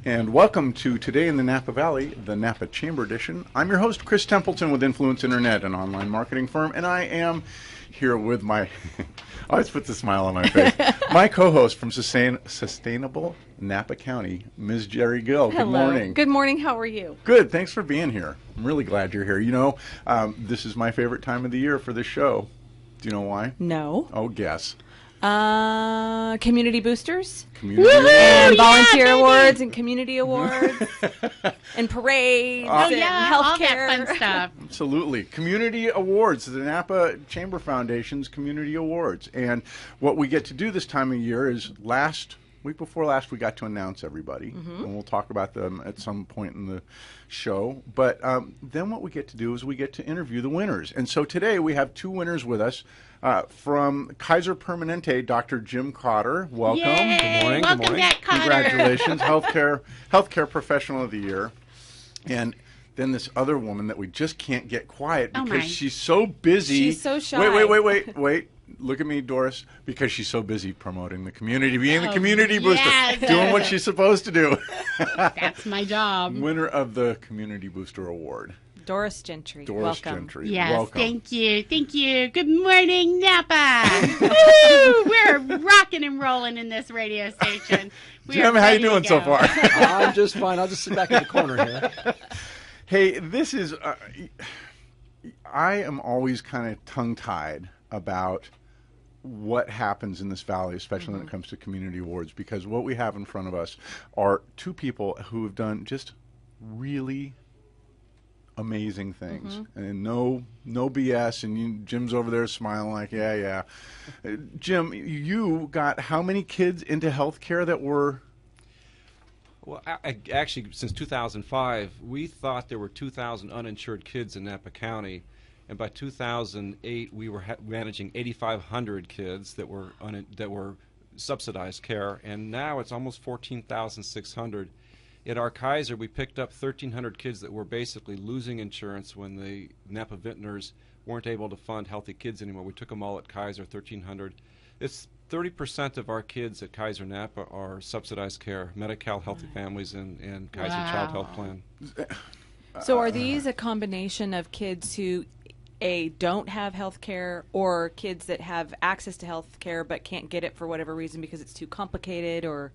And welcome to Today in the Napa Valley, the Napa Chamber Edition. I'm your host, Chris Templeton with Influence Internet, an online marketing firm, and I am here with my, I always put the smile on my face, my co-host from Sustainable Napa County, Ms. Jerry Gill. Hello. Good morning. Good morning. How are you? Good. Thanks for being here. I'm really glad you're here. You know, this is my favorite time of the year for this show. Do you know why? No. Oh, guess. Community boosters? Community And awards. volunteer awards and community awards and parades and all that healthcare. fun stuff. Absolutely. Community awards, the Napa Chamber Foundation's Community Awards. And what we get to do this time of year is week before last, we got to announce everybody. And we'll talk about them at some point in the show. But then what we get to do is we get to interview the winners. And so today we have two winners with us. From Kaiser Permanente, Dr. Jim Cotter. Welcome. Yay! Good morning. Welcome Good morning. back, Cotter. Congratulations, healthcare professional of the year. And then this other woman that we just can't get quiet Oh, because my. she's so busy. She's so shy. Wait. Look at me, Doris, because she's so busy promoting the community, being the Oh, community yes. booster, doing what she's supposed to do. That's my job. Winner of the Community Booster Award, Doris Gentry. Doris Welcome. Gentry. Yes, Welcome. thank you. Good morning, Napa. Woo! We're rocking and rolling in this radio station. We Jim, are how you ready to doing so go. far? I'm just fine. I'll just sit back in the corner here. Hey, this is, I am always kind of tongue-tied about what happens in this valley, especially when it comes to community awards, because what we have in front of us are two people who have done just really amazing things, and no BS. And Jim's over there smiling like, yeah. Jim, you got how many kids into healthcare that were? Well, actually, since 2005, we thought there were 2,000 uninsured kids in Napa County, and by 2008, we were managing 8,500 kids that were subsidized care, and now it's almost 14,600. At our Kaiser, we picked up 1,300 kids that were basically losing insurance when the Napa vintners weren't able to fund healthy kids anymore. We took them all at Kaiser, 1,300. It's 30% of our kids at Kaiser Napa are subsidized care, Medi-Cal Healthy Families, and Kaiser Child Health Plan. So are these a combination of kids who don't have health care, or kids that have access to health care but can't get it for whatever reason because it's too complicated, or?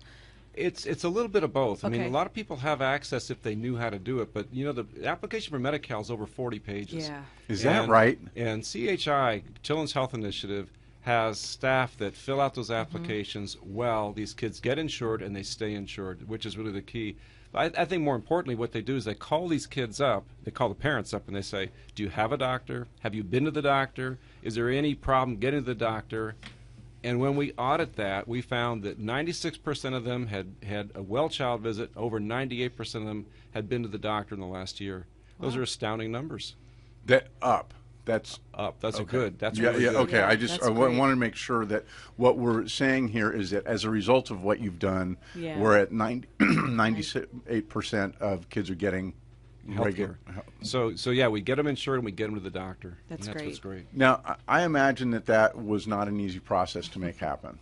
It's a little bit of both. I mean, Okay. a lot of people have access if they knew how to do it, but you know, the application for Medi-Cal is over 40 pages. Yeah. Is that right? And CHI, Children's Health Initiative, has staff that fill out those applications well. These kids get insured and they stay insured, which is really the key. I think more importantly, what they do is they call these kids up, they call the parents up and they say, do you have a doctor? Have you been to the doctor? Is there any problem getting to the doctor? And when we audit that, we found that 96% of them had a well child visit. Over 98% of them had been to the doctor in the last year. Those are astounding numbers. That's Up. That's okay. Good. That's yeah, really yeah. good. Okay, Yeah, I that's wanted great. to make sure that what we're saying here is that as a result of what you've done, Yeah. we're at 98% of kids are getting regular. So yeah, we get them insured and we get them to the doctor. That's and great. What's great. Now, I imagine that was not an easy process to make happen.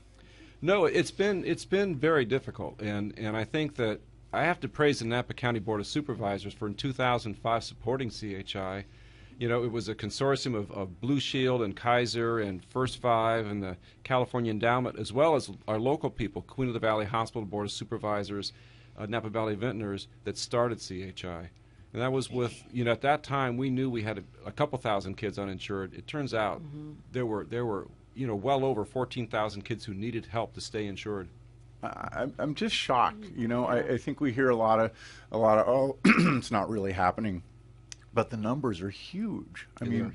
No, it's been very difficult, and I think that I have to praise the Napa County Board of Supervisors for in 2005 supporting CHI. You know, it was a consortium of Blue Shield and Kaiser and First Five and the California Endowment, as well as our local people, Queen of the Valley Hospital Board of Supervisors, Napa Valley Vintners, that started CHI. And that was with, you know, at that time we knew we had a couple thousand kids uninsured. It turns out there were you know, well over 14,000 kids who needed help to stay insured. I'm just shocked. You know, I think we hear a lot of oh, it's not really happening, but the numbers are huge. I mean,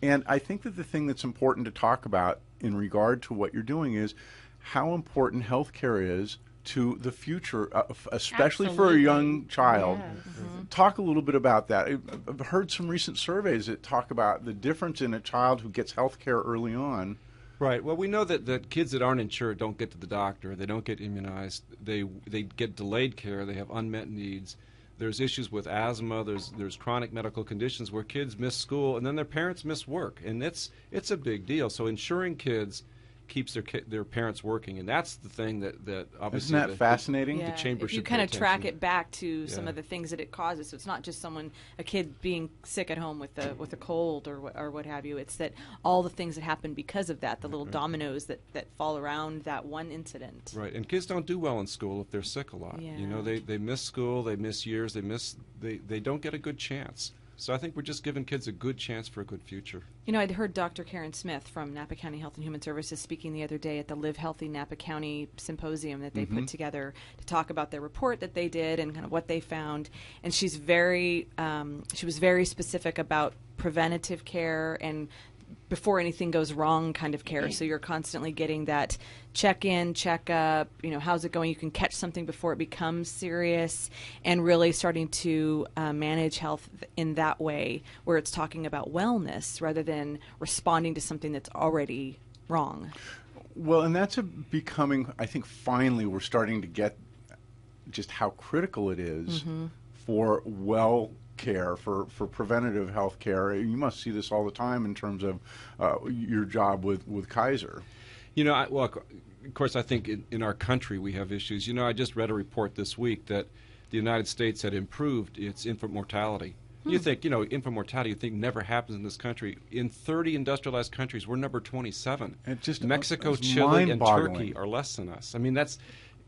and I think that the thing that's important to talk about in regard to what you're doing is how important healthcare is to the future, especially for a Absolutely. young child. Yes. Talk a little bit about that. I've heard some recent surveys that talk about the difference in a child who gets health care early on. Right. Well, we know that kids that aren't insured don't get to the doctor. They don't get immunized. They get delayed care. They have unmet needs. There's issues with asthma. There's chronic medical conditions where kids miss school and then their parents miss work, and it's a big deal. So insuring kids keeps their parents working, and that's the thing that obviously Isn't that fascinating? Yeah. The chamber if you should kind pay of track attention. it back to some Yeah. of the things that it causes, so it's not just a kid being sick at home with a cold or what have you. It's that all the things that happen because of that, the little dominoes that fall around that one incident. Right, and kids don't do well in school if they're sick a lot. Yeah. You know, they miss school, they miss years, they don't get a good chance. So I think we're just giving kids a good chance for a good future. You know, I'd heard Dr. Karen Smith from Napa County Health and Human Services speaking the other day at the Live Healthy Napa County Symposium that they put together to talk about their report that they did and kind of what they found. And she was very specific about preventative care and before anything goes wrong kind of care. So you're constantly getting that check-in, check-up, how's it going? You can catch something before it becomes serious, and really starting to manage health in that way where it's talking about wellness rather than responding to something that's already wrong. Well, and that's becoming, I think finally we're starting to get just how critical it is for care, for preventative health care. You must see this all the time in terms of your job with Kaiser. Of course, I think in our country we have issues. I just read a report this week that the United States had improved its infant mortality. You think, infant mortality, you think never happens in this country. In 30 industrialized countries, we're number 27. Mexico, Chile, and Turkey are less than us. I mean,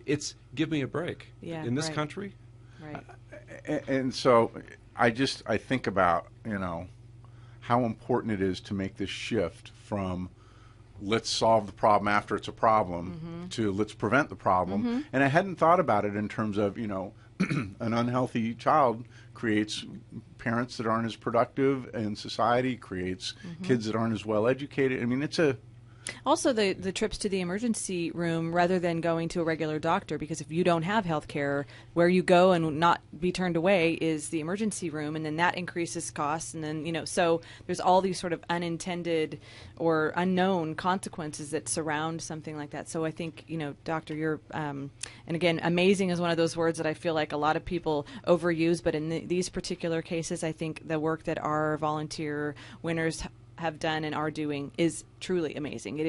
it's give me a break. Yeah, in this right. country. Right. And so I think about, how important it is to make this shift from let's solve the problem after it's a problem to let's prevent the problem. And I hadn't thought about it in terms of, an unhealthy child creates parents that aren't as productive in society, creates kids that aren't as well educated. I mean, Also, the trips to the emergency room rather than going to a regular doctor, because if you don't have health care, where you go and not be turned away is the emergency room, and then that increases costs. And then, so there's all these sort of unintended or unknown consequences that surround something like that. So I think, doctor, you're, and again, amazing is one of those words that I feel like a lot of people overuse, but in these particular cases, I think the work that our volunteer winners have done and are doing is truly amazing. It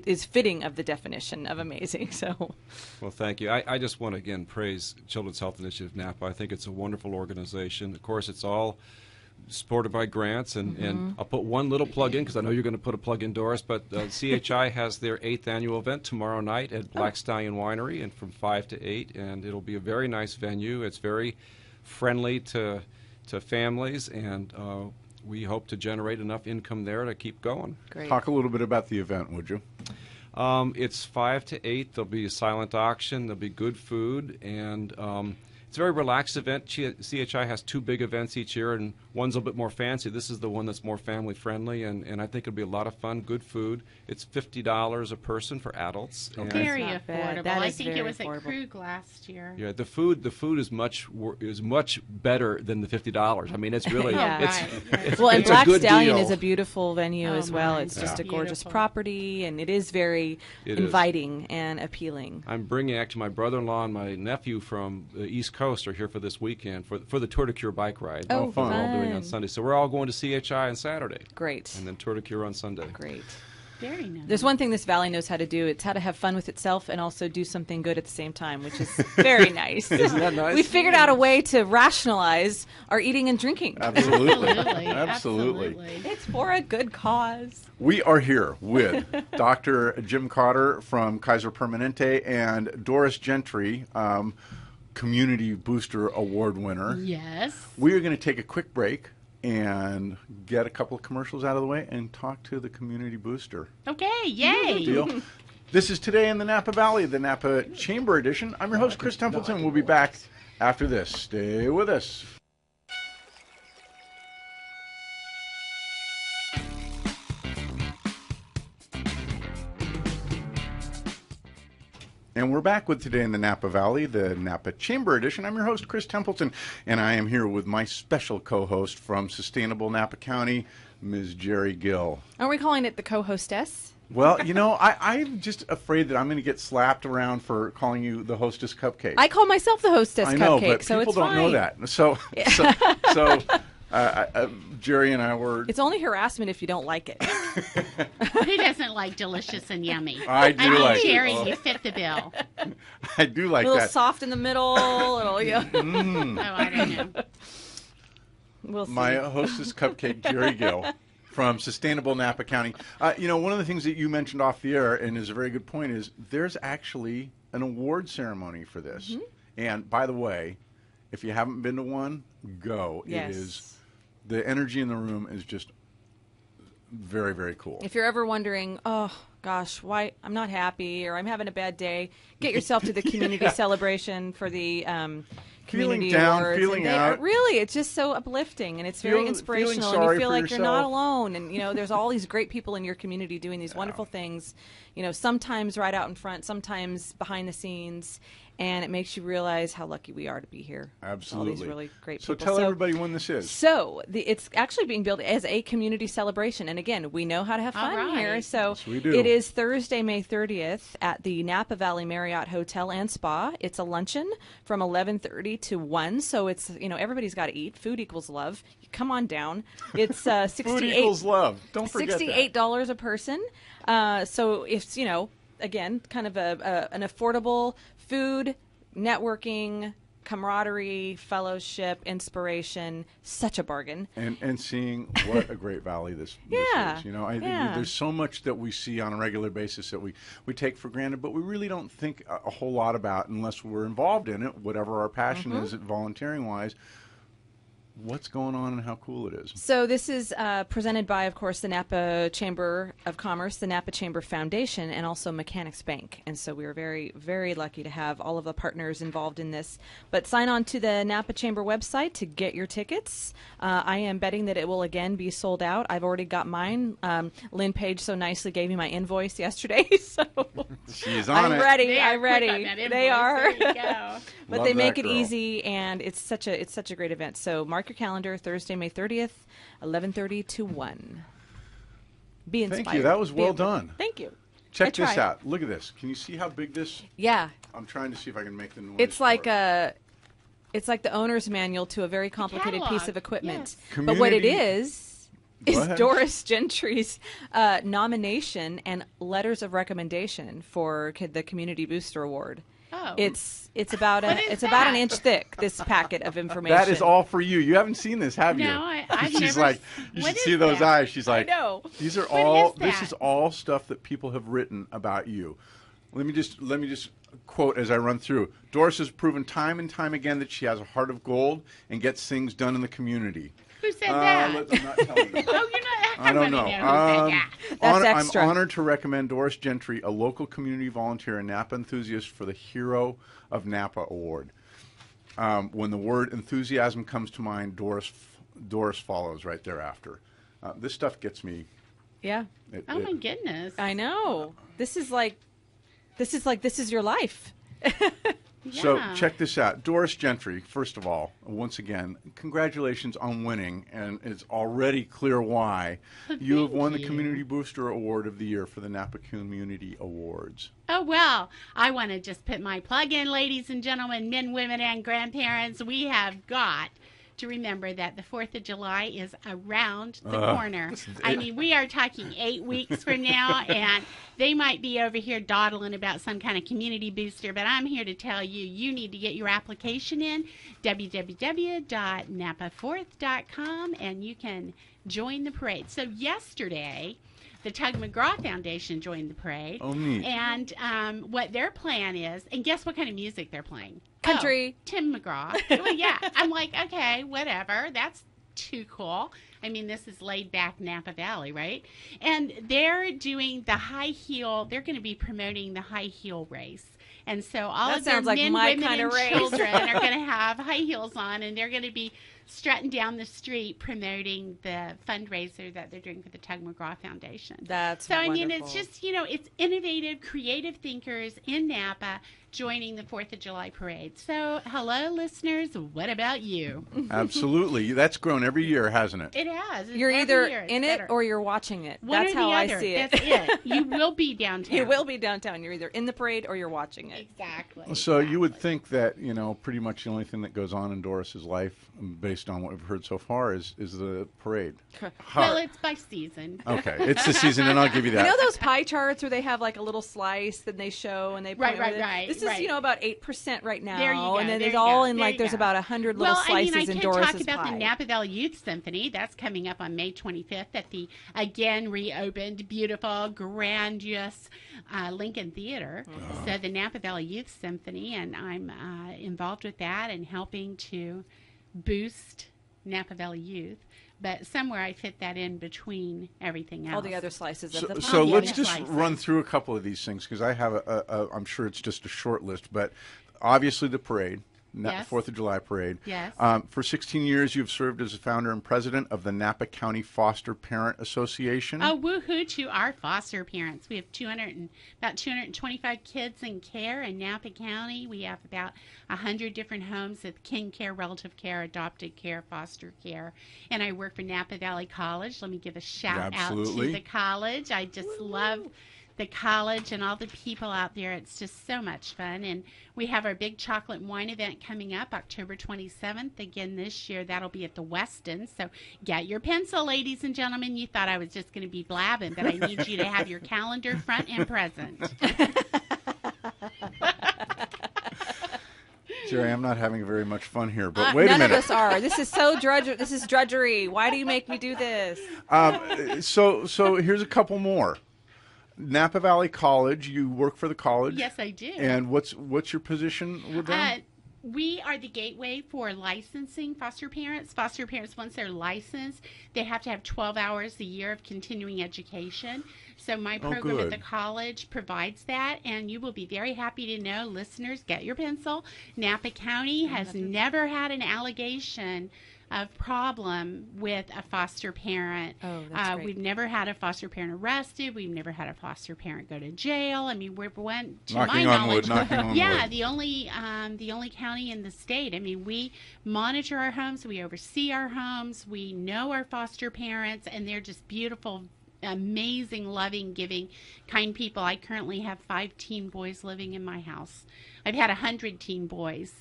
is fitting of the definition of amazing. So, well, thank you. I just want to again praise Children's Health Initiative Napa. I think it's a wonderful organization. Of course, it's all supported by grants, and I'll put one little plug in because I know you're going to put a plug in, Doris. But CHI has their 8th annual event tomorrow night at Black Stallion Winery, and from 5 to 8, and it'll be a very nice venue. It's very friendly to families, and we hope to generate enough income there to keep going. great. talk a little bit about the event, would you? It's 5 to 8. There'll be a silent auction. There'll be good food, and it's a very relaxed event. CHI has 2 big events each year, and one's a little bit more fancy. This is the one that's more family friendly, and I think it'll be a lot of fun. Good food. It's $50 a person for adults. And Very That's not bad. affordable. That I is think very it was affordable. at Krug last year. yeah, the food is much better than the $50. I mean, it's really Yeah. Right. Well, and it's a Black good Stallion deal. is a beautiful venue Oh, as well. my. It's just a Yeah. gorgeous Beautiful. property, and it is very It is. inviting and appealing. I'm bringing actually my brother-in-law and my nephew from the East Coast are here for this weekend for the Tour de Cure bike ride. Oh, fun. We're all doing on fun. Sunday. So we're all going to CHI on Saturday, Great. and then Tour de Cure on Sunday. Great. Very nice. There's one thing this valley knows how to do. It's how to have fun with itself and also do something good at the same time, which is very nice. Isn't that nice? We figured out a way to rationalize our eating and drinking. Absolutely. Absolutely. Absolutely. It's for a good cause. We are here with Dr. Jim Cotter from Kaiser Permanente and Doris Gentry, Community Booster Award winner. Yes. We are going to take a quick break and get a couple of commercials out of the way and talk to the Community Booster. Okay. Yay. Deal? This is Today in the Napa Valley, the Napa Chamber Edition. I'm your host, Chris Templeton. We'll be back after this. Stay with us. And we're back with Today in the Napa Valley, the Napa Chamber Edition. I'm your host, Chris Templeton, and I am here with my special co-host from Sustainable Napa County, Ms. Jerry Gill. Aren't we calling it the co-hostess? Well, I'm just afraid that I'm going to get slapped around for calling you the hostess cupcake. I call myself the hostess I know, cupcake, but so people it's don't fine. know that. So Jerry and I were. It's only harassment if you don't like it. Who doesn't like delicious and yummy? I do like Jerry, it. you fit the bill. I do like a little that. soft in the middle. A little, yeah. Oh, I don't know. We'll see. My hostess cupcake, Jerry Gill, from Sustainable Napa County. One of the things that you mentioned off the air, and is a very good point, is there's actually an award ceremony for this. Mm-hmm. And by the way, if you haven't been to one, go. Yes. It is, the energy in the room is just very, very cool. If you're ever wondering, oh gosh, why I'm not happy or I'm having a bad day, get yourself to the community celebration for the community Feeling down, awards. feeling and out. Really, it's just so uplifting and it's very Feeling inspirational, and sorry you feel for like you're not yourself. alone. And there's all these great people in your community doing these wonderful things. Sometimes right out in front, sometimes behind the scenes. And it makes you realize how lucky we are to be here. Absolutely. All these really great So people. tell everybody when this is. So it's actually being billed as a community celebration. And again, we know how to have fun All here. right. So Yes, we do. it is Thursday, May 30th at the Napa Valley Marriott Hotel and Spa. It's a luncheon from 11:30 to 1. So it's, everybody's got to eat. Food equals love. Come on down. It's Food equals love. Don't forget $68 a person. So it's, again, kind of an affordable food, networking, camaraderie, fellowship, inspiration. Such a bargain. And seeing what a great valley this Yeah, is. I think yeah. there's so much that we see on a regular basis that we take for granted, but we really don't think a whole lot about unless we're involved in it, whatever our passion is, volunteering-wise, what's going on and how cool it is. So this is presented by, of course, the Napa Chamber of Commerce, the Napa Chamber Foundation, and also Mechanics Bank. And so we are very, very lucky to have all of the partners involved in this. But sign on to the Napa Chamber website to get your tickets. I am betting that it will again be sold out. I've already got mine. Lynn Page so nicely gave me my invoice yesterday, so She's on I'm it. ready. They are I'm ready. quick on that They invoice. are. There you go. But Love they make that it girl. easy, and it's such a great event. So mark your calendar, Thursday, May 30th, 11:30 to 1. Be inspired. Thank you. That was Be well inspired. done. Thank you. Check I this tried. out. Look at this. Can you see how big this? Yeah, I'm trying to see if I can make the noise. it's like for it. it's like the owner's manual to a very complicated piece catalog, of equipment. yes. But what it Community- is Go ahead. Doris Gentry's nomination and letters of recommendation for the Community Booster Award. Oh. It's about What is it's about an that? inch thick. This packet of information. That is all for you. You haven't seen this, have you? No, I've She's never like, s- you what should is see those that? eyes. She's like, know. these are What all. is This that? is all stuff that people have written about you. Let me just quote as I run through. Doris has proven time and time again that she has a heart of gold and gets things done in the community. Who said that? I'm not telling you. Oh, you're not. I don't know. Who said that. That's extra. I'm honored to recommend Doris Gentry, a local community volunteer and Napa enthusiast, for the Hero of Napa Award. When the word enthusiasm comes to mind, Doris follows right thereafter. This stuff gets me. Yeah, Oh my goodness. I know. This is your life. So Yeah. check this out. Doris Gentry, first of all, once again, congratulations on winning, and it's already clear why. You have won the you. Community Booster Award of the Year for the Napa Community Awards. Oh, well, I want to just put my plug in, ladies and gentlemen, men, women, and grandparents. We have got to remember that the 4th of July is around the corner. I mean, we are talking 8 weeks from now, and they might be over here dawdling about some kind of community booster, but I'm here to tell you, you need to get your application in, www.napafourth.com, and you can join the parade. So yesterday, the Tug McGraw Foundation joined the parade. Oh, neat. And what their plan is, and guess what kind of music they're playing? Country. Oh, Tim McGraw. Well, yeah. I'm like, okay, whatever. That's too cool. I mean, this is laid back Napa Valley, right? And they're doing the high heel. They're going to be promoting the high heel race. And so all That of their sounds like men, my women, kind and of race. children are going to have high heels on, and they're going to be strutting down the street promoting the fundraiser that they're doing for the Tug McGraw Foundation. That's So, I mean, wonderful. it's just, it's innovative, creative thinkers in Napa joining the 4th of July parade. So, hello, listeners. What about you? Absolutely. That's grown every year, hasn't it? It has. It's You're every either year, it's in it better. or you're watching it. One That's or how the I other. see it. That's it. You will be downtown. You will be downtown. You're either in the parade or you're watching it. Exactly. So you would think that, pretty much the only thing that goes on in Doris's life, based on what we've heard so far, is the parade. Well, it's by season. Okay, it's the season, and I'll give you that. You know those pie charts where they have like a little slice that they show and they point Right. This is about 8% right now. There you go. And then there it's you all go, in there like you there's go. about 100 little Well, slices I in could Doris's talk about pie. the Napa Valley Youth Symphony. That's coming up on May 25th at the again reopened, beautiful, grandiose Lincoln Theater. So the Napa Valley Youth Symphony, and I'm involved with that and helping to boost Napa Valley Youth. But somewhere I fit that in between everything else. All the other slices of the pie. So let's the just slices. run through a couple of these things because I have I'm sure it's just a short list, but obviously the parade. Yes. 4th of July parade. Yes. For 16 years, you've served as a founder and president of the Napa County Foster Parent Association. Oh, woohoo to our foster parents. We have about 225 kids in care in Napa County. We have about 100 different homes of kin care, relative care, adopted care, foster care. And I work for Napa Valley College. Let me give a shout out to the college. I just love the college and all the people out there. It's just so much fun. And we have our big chocolate and wine event coming up October 27th. Again, this year, that'll be at the Westin. So get your pencil, ladies and gentlemen. You thought I was just going to be blabbing, but I need you to have your calendar front and present. Jerry, I'm not having very much fun here, but wait a None minute. of us are. This is so This is drudgery. Why do you make me do this? So here's a couple more. Napa Valley College, you work for the college. Yes, I do. And what's your position with them? We are the gateway for licensing foster parents. Foster parents, once they're licensed, they have to have 12 hours a year of continuing education. So my program at the college provides that, and you will be very happy to know, listeners, get your pencil. Napa County has never had an allegation of problem with a foster parent. Oh, that's great. We've never had a foster parent arrested. We've never had a foster parent go to jail. I mean, we went to knocking my on knowledge. wood, knocking on Yeah, wood. the only county in the state. I mean, we monitor our homes, we oversee our homes, we know our foster parents, and they're just beautiful, amazing, loving, giving, kind people. I currently have 5 teen boys living in my house. I've had 100 teen boys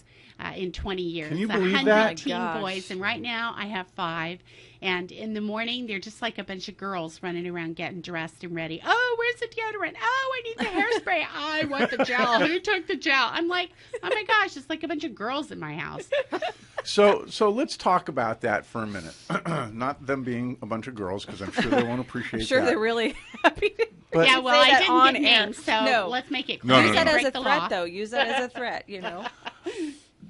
in 20 years. Can you believe 100 that? teen Gosh. boys, and right now I have 5. And in the morning, they're just like a bunch of girls running around getting dressed and ready. Oh, where's the deodorant? Oh, I need the hairspray. I want the gel. Who took the gel? I'm like, oh my gosh, it's like a bunch of girls in my house. So let's talk about that for a minute. Not them being a bunch of girls, because I'm sure they won't appreciate I'm sure that. they're really happy. But- Yeah, well, Say I that didn't on get air. names, so No. let's make it No, clear. Use that as Break a the threat, law. though. Use that as a threat, you know.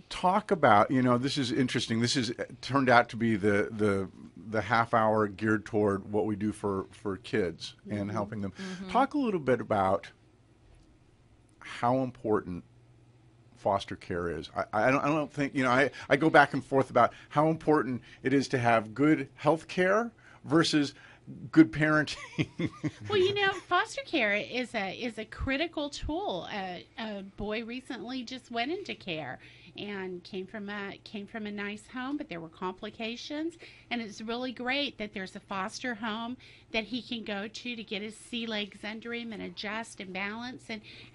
Talk about, this is interesting. This is turned out to be the half hour geared toward what we do for kids and helping them. Talk a little bit about how important foster care is. I don't think, I go back and forth about how important it is to have good health care versus good parenting. Well, foster care is a critical tool. A boy recently just went into care and came from a nice home, but there were complications, and it's really great that there's a foster home that he can go to get his sea legs under him and adjust and balance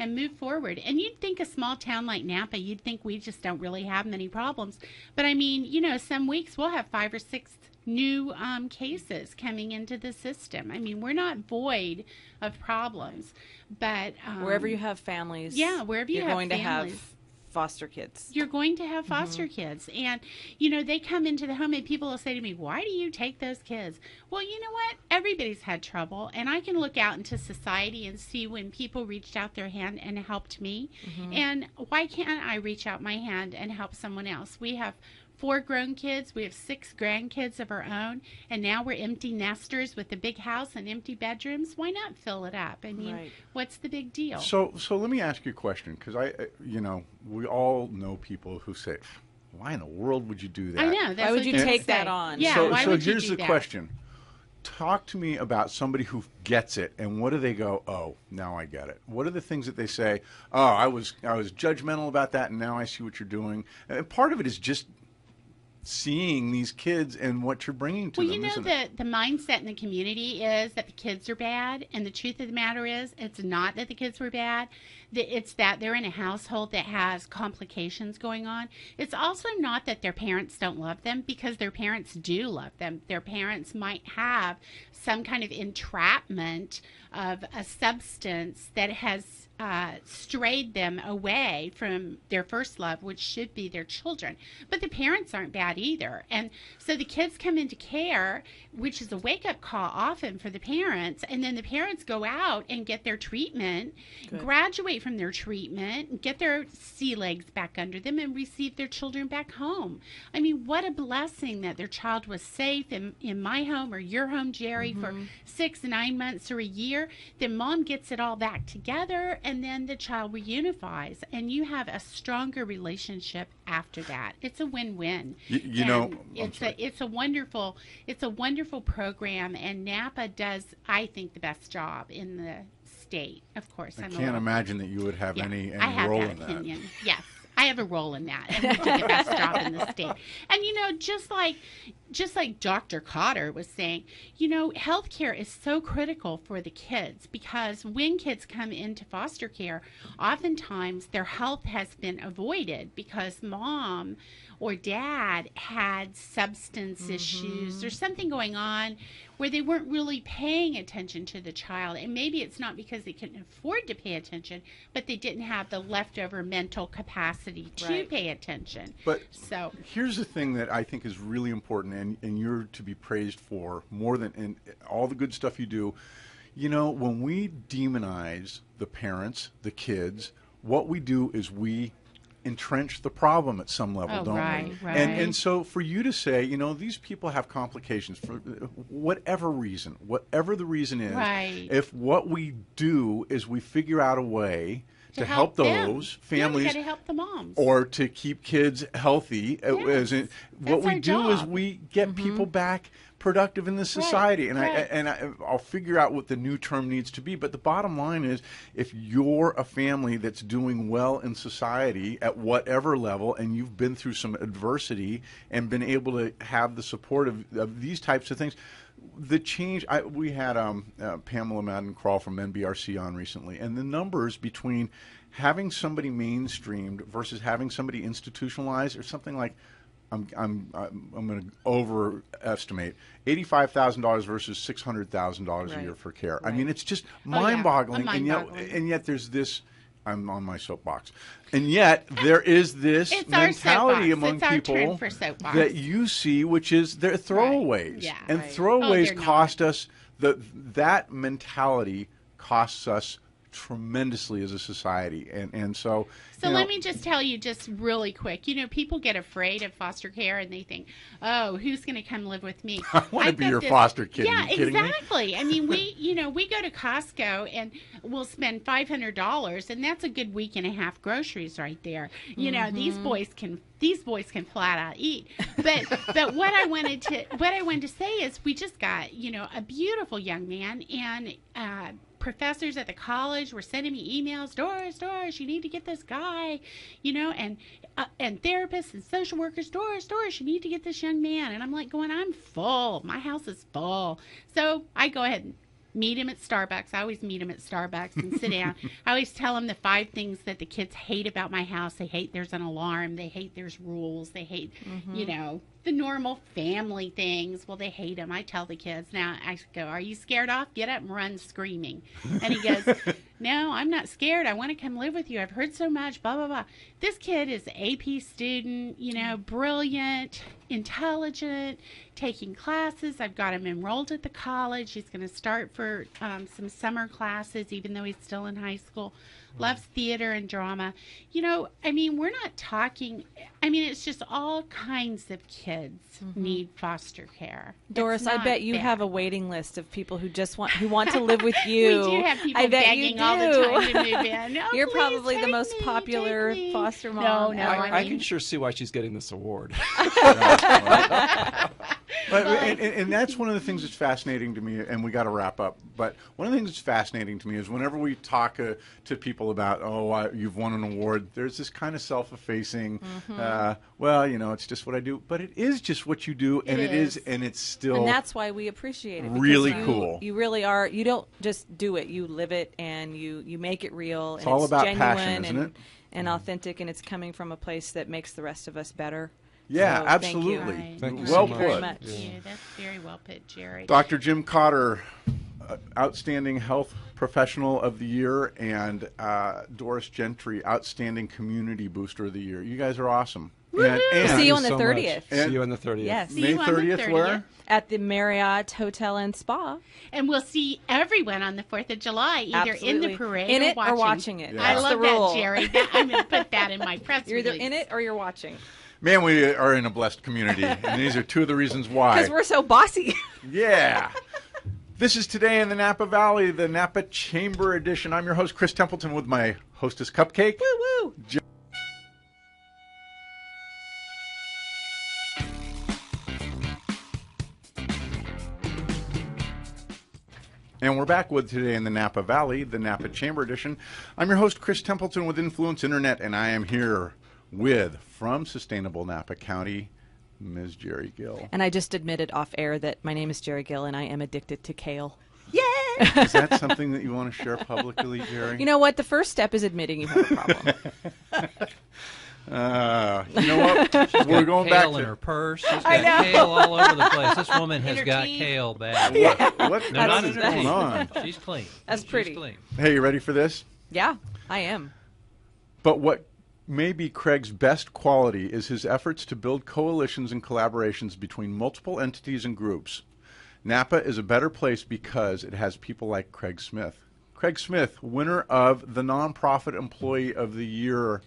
and move forward. And you'd think a small town like Napa, you'd think we just don't really have many problems, but I mean, some weeks we'll have 5 or 6 new cases coming into the system. I mean, we're not void of problems, but Wherever you have families, wherever you you're have going families, to have foster kids. you're going to have foster kids. And, they come into the home and people will say to me, why do you take those kids? Well, you know what? Everybody's had trouble. And I can look out into society and see when people reached out their hand and helped me. And why can't I reach out my hand and help someone else? We have 4 grown kids. We have 6 grandkids of our own. And now we're empty nesters with a big house and empty bedrooms. Why not fill it up? I mean, Right. what's the big deal? So let me ask you a question, because we all know people who say, why in the world would you do that? I know. That's Why would what you people take say. that on? Yeah, So why would you here's do the that? question. Talk to me about somebody who gets it, and what do they go, oh, now I get it? What are the things that they say, oh, I was judgmental about that, and now I see what you're doing? And part of it is just seeing these kids and what you're bringing to Well, them, isn't it? the mindset in the community is that the kids are bad, and the truth of the matter is it's not that the kids were bad. it's that they're in a household that has complications going on. It's also not that their parents don't love them, because their parents do love them. Their parents might have some kind of entrapment of a substance that has strayed them away from their first love, which should be their children. But the parents aren't bad either. And so the kids come into care, which is a wake-up call often for the parents, and then the parents go out and get their treatment, graduate from their treatment, get their sea legs back under them, and receive their children back home. I mean, what a blessing that their child was safe in my home or your home, Jerry, for 6, 9 months or a year. Then mom gets it all back together, and then the child reunifies, and you have a stronger relationship after that. It's a win-win. You know, it's a wonderful program, and Napa does, I think, the best job in the state. Of course, I can't imagine that you would have any role in that. Yes. I have a role in that, and we do the best job in the state. And, you know, just like Dr. Cotter was saying, you know, healthcare is so critical for the kids, because when kids come into foster care, oftentimes their health has been avoided because mom or dad had substance issues or something going on where they weren't really paying attention to the child. And maybe it's not because they couldn't afford to pay attention, but they didn't have the leftover mental capacity to pay attention. But so here's the thing that I think is really important, and you're to be praised for more than in all the good stuff you do. You know, when we demonize the parents, the kids, what we do is we entrench the problem at some level, don't we? Right. And so for you to say, you know, these people have complications for whatever reason, whatever the reason is, if what we do is we figure out a way to help those families, we got to help the moms, or to keep kids healthy. What we do is we get people back productive in this society, and I'll figure out what the new term needs to be. But the bottom line is, if you're a family that's doing well in society at whatever level, and you've been through some adversity and been able to have the support of these types of things. The change, we had Pamela Madden-Crawl from NBRC on recently, and the numbers between having somebody mainstreamed versus having somebody institutionalized or something like, I'm going to overestimate, $85,000 versus $600,000 a year for care. I mean, it's just mind-boggling, and yet there's this. I'm on my soapbox, and yet there is this mentality among people that you see, which is they're throwaways, and throwaways cost us. That mentality costs us tremendously as a society, and so let me just tell you just really quick, you know, people get afraid of foster care and they think, oh, who's going to come live with me? I want to be your foster kid. Yeah, exactly. Me? I mean, we go to Costco and we'll spend $500, and that's a good week and a half groceries right there. You know, these boys can flat out eat. But what I wanted to say is, we just got, you know, a beautiful young man, and professors at the college were sending me emails, Doris, you need to get this guy, you know, and therapists and social workers, Doris, you need to get this young man. And I'm like I'm full. My house is full. So I go ahead and meet him at Starbucks. I always meet him at Starbucks and sit down. I always tell him the 5 things that the kids hate about my house. They hate there's an alarm. They hate there's rules. They hate, you know, the normal family things. Well, they hate them. I tell the kids. Now I go, are you scared off? Get up and run screaming. And he goes, no, I'm not scared. I want to come live with you. I've heard so much, blah, blah, blah. This kid is an AP student, you know, brilliant, intelligent, taking classes. I've got him enrolled at the college. He's going to start for some summer classes, even though he's still in high school. Loves theater and drama. You know, I mean, we're not talking, I mean, it's just all kinds of kids need foster care. Doris, I bet you have a waiting list of people who want to live with you. We do have people begging all the time to move in. Oh, you're probably the most popular foster mom. No, I can sure see why she's getting this award. And that's one of the things that's fascinating to me, and we got to wrap up. But one of the things that's fascinating to me is whenever we talk to people about, you've won an award, there's this kind of self-effacing, it's just what I do. But it is just what you do, and it's still. And that's why we appreciate it. Really cool. You really are. You don't just do it. You live it, and you make it real. It's all about genuine passion, isn't it? And authentic, and it's coming from a place that makes the rest of us better. Yeah, so absolutely. Right. Thank you Well so much. put. Very much. Thank you. That's very well put, Jerry. Dr. Jim Cotter, Outstanding Health Professional of the Year, and Doris Gentry, Outstanding Community Booster of the Year. You guys are awesome. And See you on the so much. 30th. See you on the 30th. Yes. See May you on the 30th, where? At the Marriott Hotel and Spa. And we'll see everyone on the 4th of July, either in Absolutely. the parade in or it watching. or watching it. Yeah. I That's love the rule. that, Jerry. I'm going to put that in my press You're either release. in it or you're watching. Man, we are in a blessed community, and these are two of the reasons why. Because we're so bossy. Yeah. This is Today in the Napa Valley, the Napa Chamber Edition. I'm your host, Chris Templeton, with my hostess, Cupcake. Woo woo. And we're back with Today in the Napa Valley, the Napa Chamber Edition. I'm your host, Chris Templeton, with Influence Internet, and I am here with, from Sustainable Napa County, Ms. Jerry Gill. And I just admitted off air that my name is Jerry Gill and I am addicted to kale. Yay! Is that something that you want to share publicly, Jerry? You know what? The first step is admitting you have a problem. You know what? We're going back kale in to her purse. She's I got know. kale all over the place. This woman In has her got teeth. kale bad. what No, not is in her going teeth. on? She's clean. That's She's pretty. clean. Hey, you ready for this? Yeah, I am. But what may be Craig's best quality is his efforts to build coalitions and collaborations between multiple entities and groups. Napa is a better place because it has people like Craig Smith. Craig Smith, winner of the Nonprofit Employee of the Year.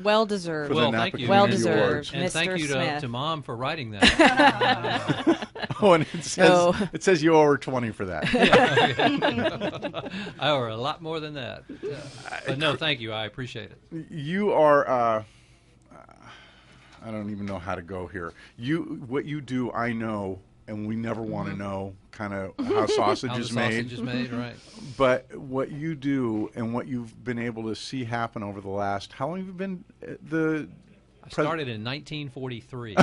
Well deserved. For the Well, Napa thank you. Well Community deserved. Awards. And Mr. thank you Smith. to Mom for writing that. Oh, and So- it says you owe her 20 for that. I owe her a lot more than that. But no, thank you. I appreciate it. You are, I don't even know how to go here. What you do, I know, and we never want to know kind of how sausage How the is made. sausage is made, right? But what you do and what you've been able to see happen over the last, how long have you been I started in 1943.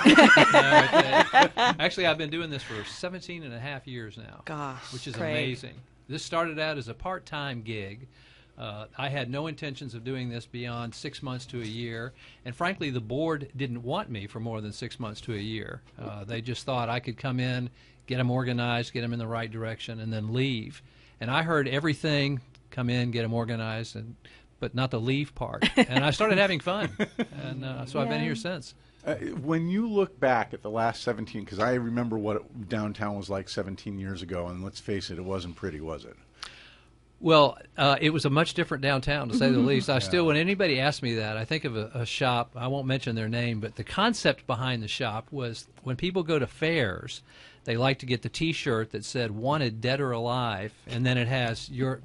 Actually, I've been doing this for 17 and a half years now. Gosh, which is Craig. amazing. This started out as a part-time gig. I had no intentions of doing this beyond 6 months to a year, and frankly, the board didn't want me for more than 6 months to a year. They just thought I could come in, get them organized, get them in the right direction, and then leave. And I heard everything: come in, get them organized, but not the leave part. And I started having fun, and so I've been here since. when you look back at the last 17, because I remember what downtown was like 17 years ago, and let's face it, it wasn't pretty, was it? Well, it was a much different downtown, to say the least. I still, when anybody asks me that, I think of a shop. I won't mention their name, but the concept behind the shop was when people go to fairs, they like to get the T-shirt that said "Wanted, Dead or Alive," and then it has your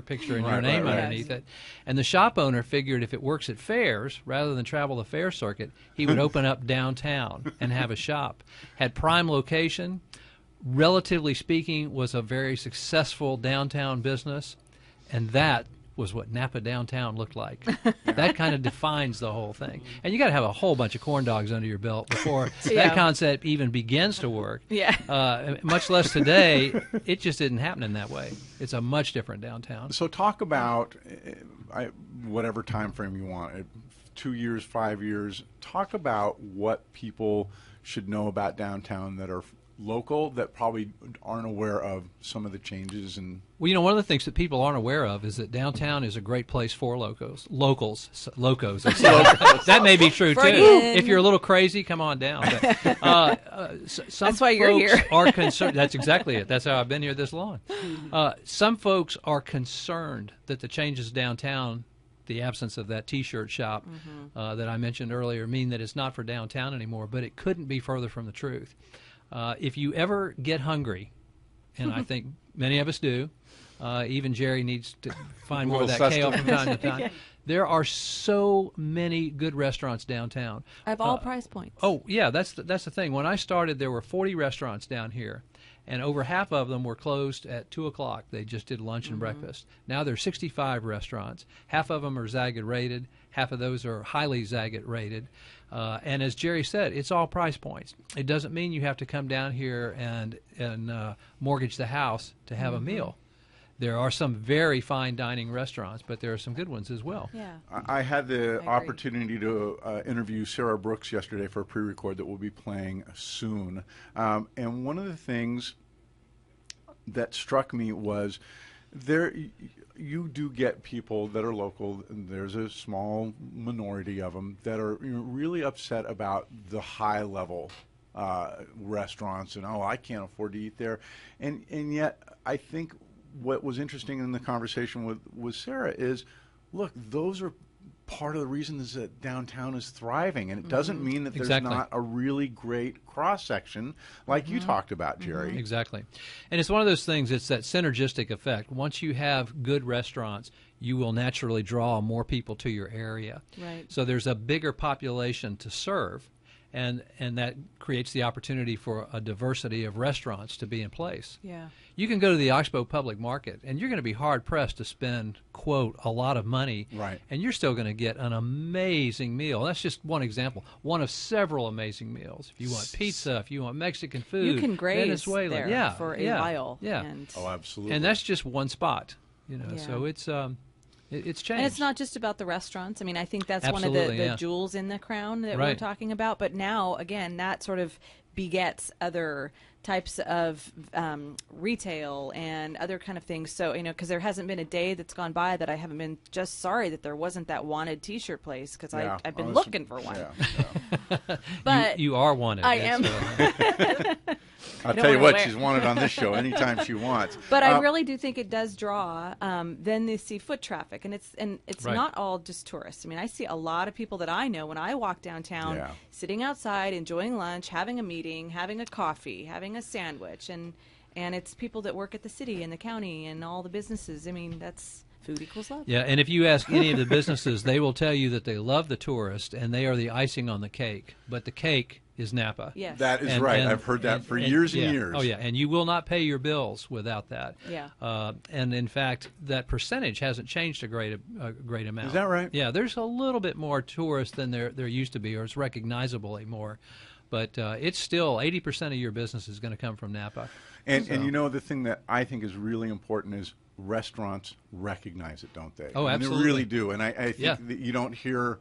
picture and your name underneath it. And the shop owner figured if it works at fairs, rather than travel the fair circuit, he would open up downtown and have a shop. Had prime location. Relatively speaking, was a very successful downtown business, and that was what Napa downtown looked like. That kind of defines the whole thing. And you got to have a whole bunch of corn dogs under your belt before that concept even begins to work. Yeah. Much less today, it just didn't happen in that way. It's a much different downtown. So talk about whatever time frame you want, 2 years, 5 years. Talk about what people should know about downtown that are local, that probably aren't aware of some of the changes. And well, one of the things that people aren't aware of is that downtown is a great place for locals. That may be true too. If you're a little crazy, come on down. But, some That's why you're folks here. are concerned. That's exactly it. That's how I've been here this long. Some folks are concerned that the changes downtown, the absence of that T-shirt shop that I mentioned earlier, mean that it's not for downtown anymore. But it couldn't be further from the truth. If you ever get hungry, and I think many of us do, even Jerry needs to find more of that kale from time to time. There are so many good restaurants downtown. Of all price points. Oh, yeah, that's the thing. When I started, there were 40 restaurants down here, and over half of them were closed at 2 o'clock. They just did lunch and breakfast. Now there are 65 restaurants. Half of them are Zagat rated. Half of those are highly Zagat rated. And as Jerry said, it's all price points. It doesn't mean you have to come down here and mortgage the house to have a meal. There are some very fine dining restaurants, but there are some good ones as well. Yeah. I had the opportunity to interview Sarah Brooks yesterday for a pre-record that we'll be playing soon. And one of the things that struck me was you do get people that are local, and there's a small minority of them that are really upset about the high-level restaurants and, I can't afford to eat there. And yet I think what was interesting in the conversation with Sarah is, look, those are part of the reasons that downtown is thriving, and it doesn't mean that there's not a really great cross-section like you talked about, Jerry. Exactly. And it's one of those things, it's that synergistic effect. Once you have good restaurants, you will naturally draw more people to your area. Right. So there's a bigger population to serve, and that creates the opportunity for a diversity of restaurants to be in place. Yeah. You can go to the Oxbow Public Market, and you're going to be hard-pressed to spend, quote, a lot of money, and you're still going to get an amazing meal. That's just one example, one of several amazing meals. If you want pizza, if you want Mexican food, you can graze Venezuelan, there for a while. Yeah. And Absolutely. And that's just one spot, so it's changed. And it's not just about the restaurants. I mean, I think that's Absolutely, one of the jewels in the crown that we're talking about. But now, again, that sort of begets other types of retail and other kind of things. So, because there hasn't been a day that's gone by that I haven't been just sorry that there wasn't that wanted T-shirt place, because I've been looking for one. But you are wanted. I am. I'll tell you what, she's wanted on this show anytime she wants. But I really do think it does draw. Then they see foot traffic, and it's not all just tourists. I mean, I see a lot of people that I know when I walk downtown, sitting outside, enjoying lunch, having a meeting, having a coffee, having a sandwich, and it's people that work at the city and the county and all the businesses. I mean, that's food equals love. Yeah, and if you ask any of the businesses, they will tell you that they love the tourist and they are the icing on the cake. But the cake is Napa. Yes. That is right. I've heard that for years and years. Oh, yeah, and you will not pay your bills without that. Yeah. And in fact, that percentage hasn't changed a great amount. Is that right? Yeah, there's a little bit more tourists than there used to be, or it's recognizably more. But it's still 80% of your business is going to come from Napa. And the thing that I think is really important is restaurants recognize it, don't they? Oh, absolutely. They really do. And I think that you don't hear,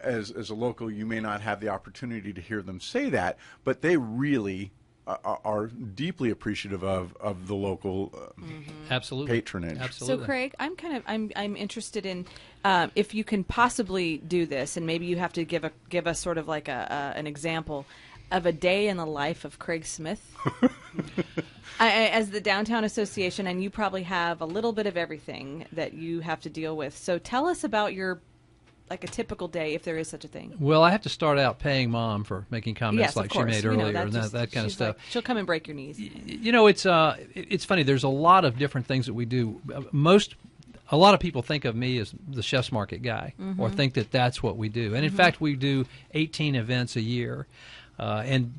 as a local, you may not have the opportunity to hear them say that, but they really are deeply appreciative of the local absolutely patronage. Absolutely. So, Craig, I'm interested in if you can possibly do this, and maybe you have to give us sort of like an example of a day in the life of Craig Smith. As the Downtown Association, and you probably have a little bit of everything that you have to deal with. So tell us about a typical day, if there is such a thing. Well, I have to start out paying Mom for making comments like she made earlier, and that kind of stuff. She'll come and break your knees. It's funny. There's a lot of different things that we do. A lot of people think of me as the Chef's Market guy, or think that that's what we do. And in fact, we do 18 events a year. And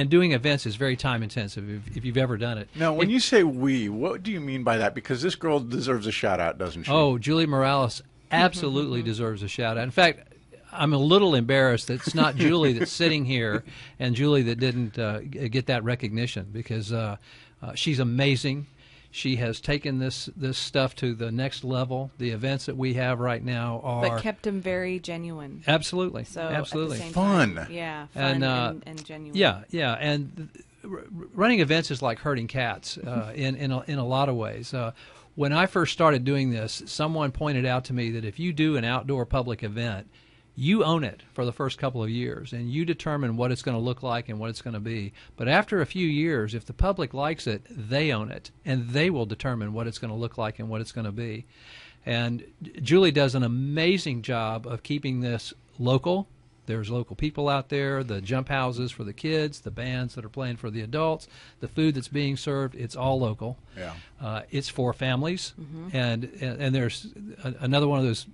doing events is very time intensive if you've ever done it. Now, when you say we, what do you mean by that? Because this girl deserves a shout out, doesn't she? Oh, Julie Morales absolutely deserves a shout out. In fact, I'm a little embarrassed that it's not Julie that's sitting here and Julie that didn't get that recognition, because she's amazing. She has taken this stuff to the next level. The events that we have right now are... But kept them very genuine. Absolutely. So absolutely. At the same fun. Time, yeah, fun and genuine. Yeah. And running events is like herding cats in a lot of ways. When I first started doing this, someone pointed out to me that if you do an outdoor public event, you own it for the first couple of years, and you determine what it's going to look like and what it's going to be. But after a few years, if the public likes it, they own it, and they will determine what it's going to look like and what it's going to be. And Julie does an amazing job of keeping this local There's local people out there, the jump houses for the kids, the bands that are playing for the adults, the food that's being served. It's all local. Yeah. It's for families, and there's another one of those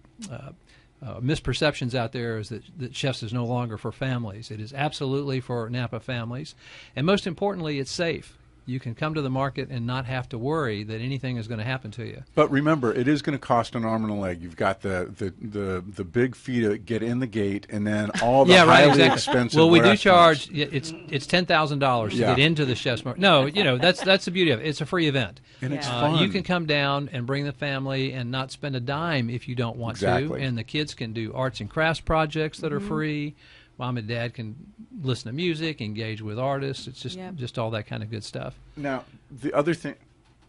misperceptions out there is that Chefs is no longer for families. It is absolutely for Napa families, and most importantly, it's safe. You can come to the market and not have to worry that anything is going to happen to you. But remember, it is going to cost an arm and a leg. You've got the big fee to get in the gate, and then all the highly expensive. Well, we do restaurants. charge. It's $10,000 to Yeah. get into the Chef's Market. No, that's the beauty of it. It's a free event, and it's Yeah. fun. You can come down and bring the family and not spend a dime if you don't want Exactly. to. And the kids can do arts and crafts projects that are free. Mom and Dad can listen to music, engage with artists. It's just all that kind of good stuff. Now, the other thing,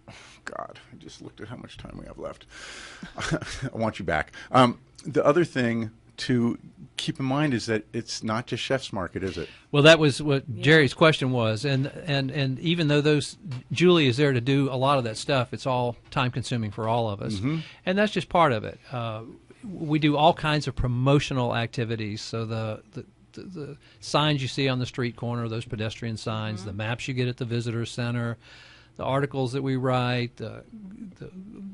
oh, God, I just looked at how much time we have left. I want you back. The other thing to keep in mind is that it's not just Chef's Market, is it? Well, that was what Jerry's question was, and even though Julie is there to do a lot of that stuff, it's all time consuming for all of us, and that's just part of it. We do all kinds of promotional activities, so the signs you see on the street corner, those pedestrian signs, the maps you get at the visitor center, the articles that we write, the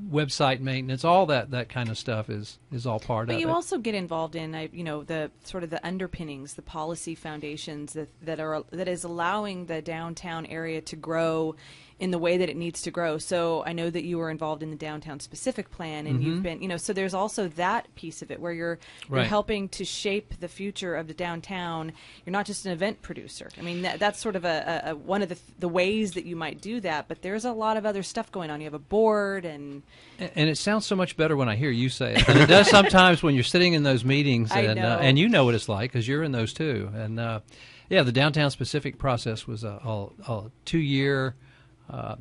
website maintenance, all that kind of stuff is all part of it. But you also get involved in, the sort of the underpinnings, the policy foundations that is allowing the downtown area to grow in the way that it needs to grow. So I know that you were involved in the downtown specific plan, and you've been, so there's also that piece of it where you're Right. helping to shape the future of the downtown. You're not just an event producer. I mean, that's sort of a one of the ways that you might do that, but there's a lot of other stuff going on. You have a board and it sounds so much better when I hear you say it than it does sometimes when you're sitting in those meetings, I and know. And you know what it's like because you're in those too. And the downtown specific process was a 2-year,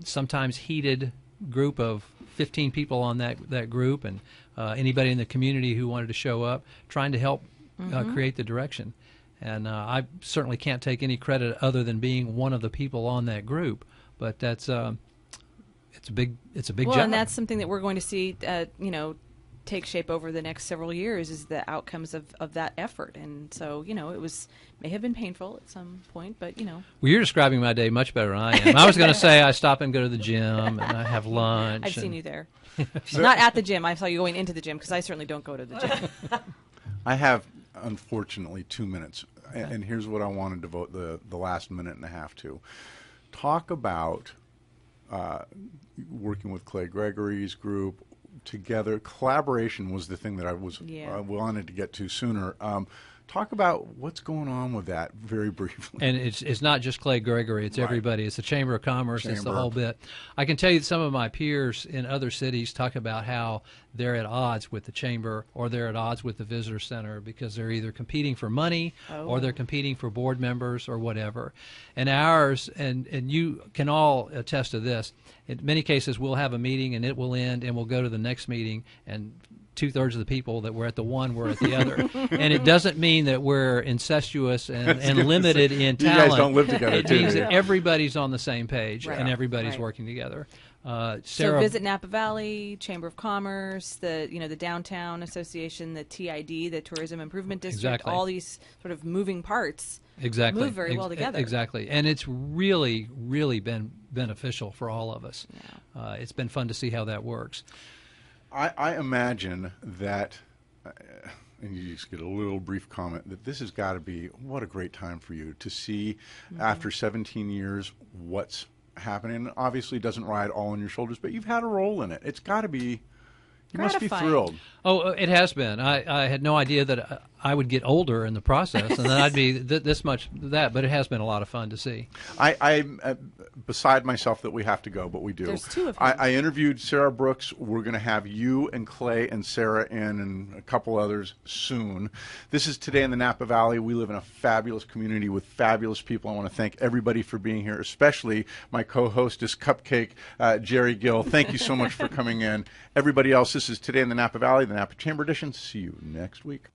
sometimes heated group of 15 people on that group, and anybody in the community who wanted to show up, trying to help create the direction. And I certainly can't take any credit other than being one of the people on that group. But that's it's a big well, job. and that's something that we're going to see, take shape over the next several years is the outcomes of that effort. And so, it may have been painful at some point, but Well, you're describing my day much better than I am. I was going to say I stop and go to the gym and I have lunch. I've seen you there. Not at the gym. I saw you going into the gym because I certainly don't go to the gym. I have, unfortunately, 2 minutes, and here's what I want to devote the last minute and a half to. Talk about working with Clay Gregory's group together. Collaboration was the thing that I wanted to get to sooner. Talk about what's going on with that very briefly. And it's not just Clay Gregory, it's everybody. It's the Chamber of Commerce, it's the whole bit. I can tell you that some of my peers in other cities talk about how they're at odds with the Chamber or they're at odds with the Visitor Center because they're either competing for money or they're competing for board members or whatever. And ours, and you can all attest to this, in many cases we'll have a meeting and it will end and we'll go to the next meeting and 2/3 of the people that were at the one were at the other. And it doesn't mean that we're incestuous and limited in talent. You guys don't live together, It means that everybody's on the same page and everybody's working together. So visit Napa Valley, Chamber of Commerce, the Downtown Association, the TID, the Tourism Improvement District, all these sort of moving parts move very well together. Exactly. And it's really, really been beneficial for all of us. Yeah. It's been fun to see how that works. I imagine that, and you just get a little brief comment, that this has got to be, what a great time for you to see after 17 years what's happening. Obviously, it doesn't ride all on your shoulders, but you've had a role in it. It's got to be, you must be thrilled. Oh, it has been. I had no idea that I would get older in the process, and then I'd be this much that. But it has been a lot of fun to see. I'm beside myself that we have to go, but we do. There's two of them. I interviewed Sarah Brooks. We're going to have you and Clay and Sarah in and a couple others soon. This is Today in the Napa Valley. We live in a fabulous community with fabulous people. I want to thank everybody for being here, especially my co-hostess, Cupcake, Jerry Gill. Thank you so much for coming in. Everybody else, this is Today in the Napa Valley, the Napa Chamber Edition. See you next week.